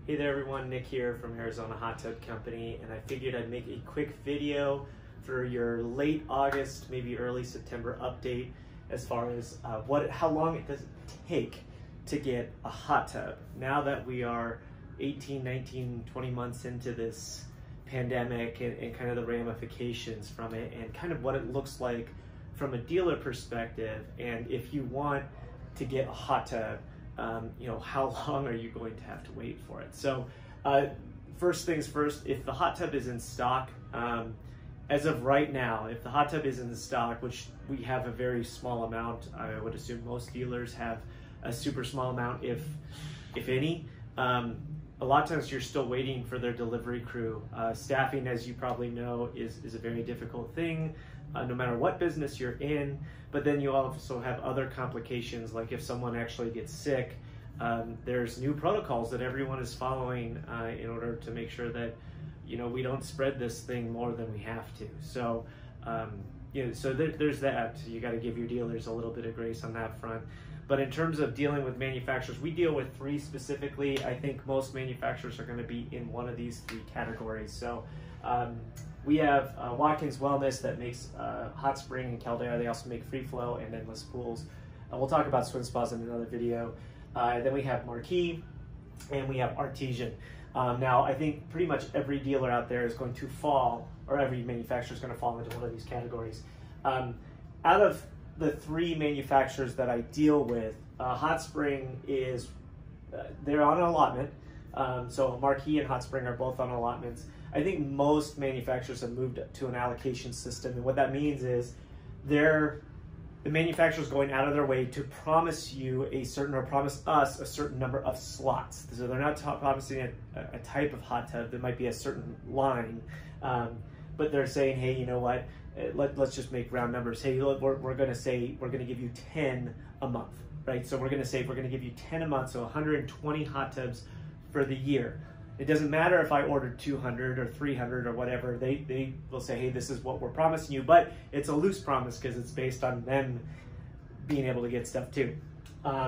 Hey there everyone, Nick here from Arizona Hot Tub Company, and I figured I'd make a quick video for your late August, maybe early September update as far as how long it does take to get a hot tub. Now that we are 18, 19, 20 months into this pandemic and kind of the ramifications from it and kind of what it looks like from a dealer perspective, and if you want to get a hot tub, how long are you going to have to wait for it? So first things first, if the hot tub is in stock, as of right now, if the hot tub is in stock, which we have a very small amount, I would assume most dealers have a super small amount, if any. A lot of times you're still waiting for their delivery crew. Staffing, as you probably know, is a very difficult thing, no matter what business you're in. But then you also have other complications, like if someone actually gets sick, there's new protocols that everyone is following in order to make sure that we don't spread this thing more than we have to. So there's that. You got to give your dealers a little bit of grace on that front. But in terms of dealing with manufacturers, we deal with three specifically. I think most manufacturers are going to be in one of these three categories. So we have Watkins Wellness that makes Hot Spring and Caldera. They also make Free Flow and Endless Pools. We'll talk about swim spas in another video. Then we have Marquee and we have Artesian. Now, I think pretty much every dealer out there is going to fall, or every manufacturer is going to fall into one of these categories. Out of the three manufacturers that I deal with, Hot Spring is, they're on an allotment. So Marquee and Hot Spring are both on allotments. I think most manufacturers have moved to an allocation system, and what that means is the manufacturer's going out of their way to promise you promise us a certain number of slots. So they're not promising a type of hot tub. There might be a certain line, but they're saying, hey, you know what? Let's just make round numbers. Hey, look, we're going to give you 10 a month, right? So we're going to give you 10 a month, so 120 hot tubs for the year. It doesn't matter if I ordered 200 or 300 or whatever. They will say, hey, this is what we're promising you, but it's a loose promise because it's based on them being able to get stuff too.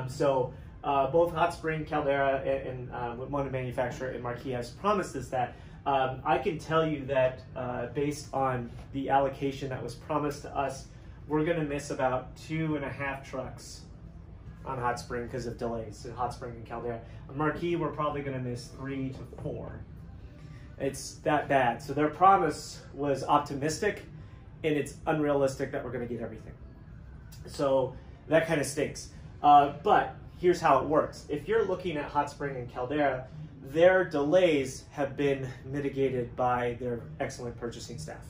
So both Hot Spring, Caldera, and one manufacturer and Marquee has promised us that. I can tell you that based on the allocation that was promised to us, we're going to miss about 2.5 trucks on Hot Spring because of delays in Hot Spring and Caldera. On Marquee, we're probably going to miss 3 to 4. It's that bad. So their promise was optimistic, and it's unrealistic that we're going to get everything. So that kind of stinks. But here's how it works. If you're looking at Hot Spring and Caldera, their delays have been mitigated by their excellent purchasing staff.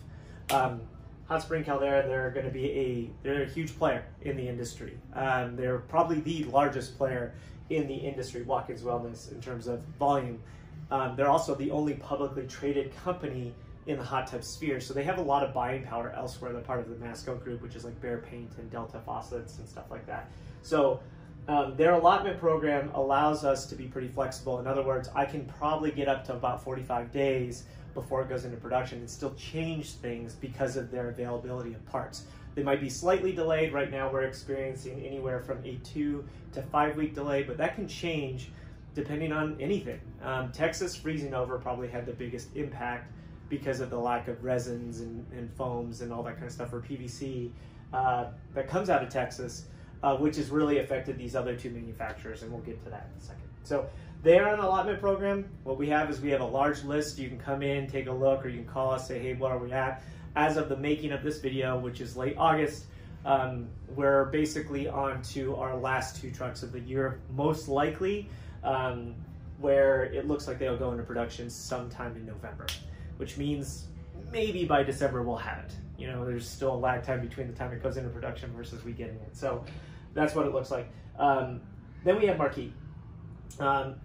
Hot Spring, Caldera, they're a huge player in the industry. They're probably the largest player in the industry, Watkins Wellness, in terms of volume. They're also the only publicly traded company in the hot tub sphere, so they have a lot of buying power elsewhere. They're part of the Masco group, which is like Behr Paint and Delta Faucets and stuff like that. So their allotment program allows us to be pretty flexible. In other words, I can probably get up to about 45 days before it goes into production and still change things because of their availability of parts. They might be slightly delayed. Right now we're experiencing anywhere from a 2 to 5 week delay, but that can change depending on anything. Texas freezing over probably had the biggest impact because of the lack of resins and foams and all that kind of stuff for PVC that comes out of Texas, which has really affected these other two manufacturers, and we'll get to that in a second. So they are an allotment program. What we have is we have a large list. You can come in, take a look, or you can call us, say, hey, what are we at? As of the making of this video, which is late August, we're basically on to our last 2 trucks of the year, most likely, where it looks like they'll go into production sometime in November, which means maybe by December we'll have it. There's still a lag time between the time it goes into production versus we getting it. So that's what it looks like. Then we have Marquee.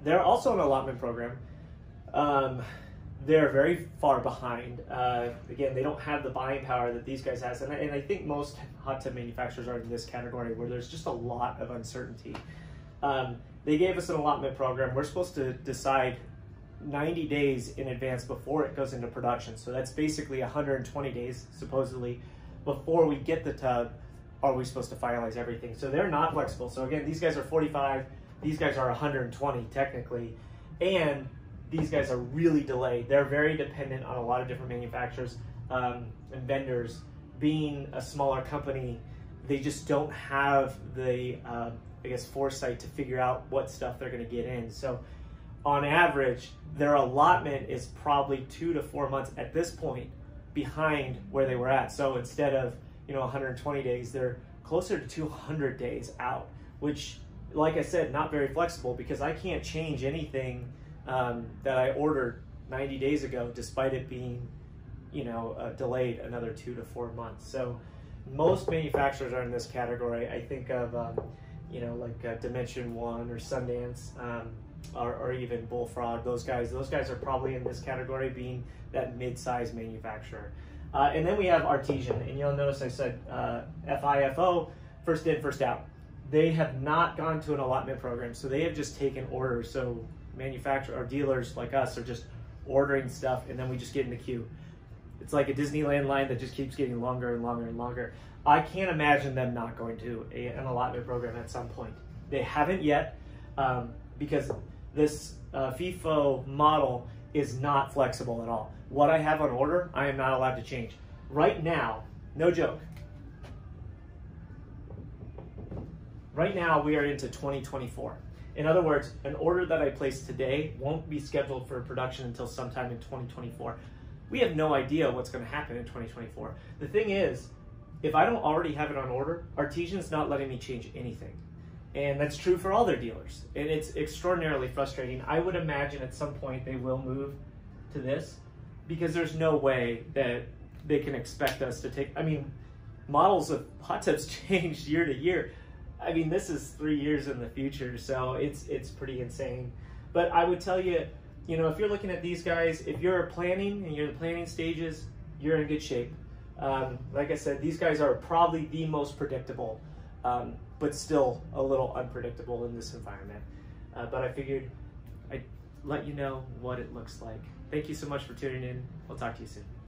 They're also an allotment program. They're very far behind. Again, they don't have the buying power that these guys have, and I think most hot tub manufacturers are in this category where there's just a lot of uncertainty. They gave us an allotment program. We're supposed to decide 90 days in advance before it goes into production. So that's basically 120 days, supposedly, before we get the tub, are we supposed to finalize everything. So they're not flexible. So again, these guys are 45, these guys are 120 technically, and these guys are really delayed. They're very dependent on a lot of different manufacturers and vendors. Being a smaller company, they just don't have the, I guess, foresight to figure out what stuff they're going to get in. So on average, their allotment is probably 2 to 4 months at this point behind where they were at. So instead of 120 days, they're closer to 200 days out, which, like I said, not very flexible, because I can't change anything that I ordered 90 days ago, despite it being delayed another 2 to 4 months. So most manufacturers are in this category. I think of like Dimension One or Sundance, or even Bullfrog. Those guys are probably in this category, being that mid-size manufacturer. And then we have Artesian, and you'll notice I said FIFO, first in, first out. They have not gone to an allotment program, so they have just taken orders. So manufacturers or dealers like us are just ordering stuff, and then we just get in the queue. It's like a Disneyland line that just keeps getting longer and longer and longer. I can't imagine them not going to an allotment program at some point. They haven't yet, because this FIFO model is not flexible at all. What I have on order, I am not allowed to change. Right now, no joke. Right now, we are into 2024. In other words, an order that I place today won't be scheduled for production until sometime in 2024. We have no idea what's going to happen in 2024. The thing is, if I don't already have it on order, Artesian's not letting me change anything. And that's true for all their dealers. And it's extraordinarily frustrating. I would imagine at some point they will move to this, because there's no way that they can expect us to take, models of hot tubs change year to year. This is 3 years in the future, so it's pretty insane. But I would tell you, if you're looking at these guys, if you're planning and you're in the planning stages, you're in good shape. Like I said, these guys are probably the most predictable, but still a little unpredictable in this environment. But I figured I'd let you know what it looks like. Thank you so much for tuning in. We'll talk to you soon.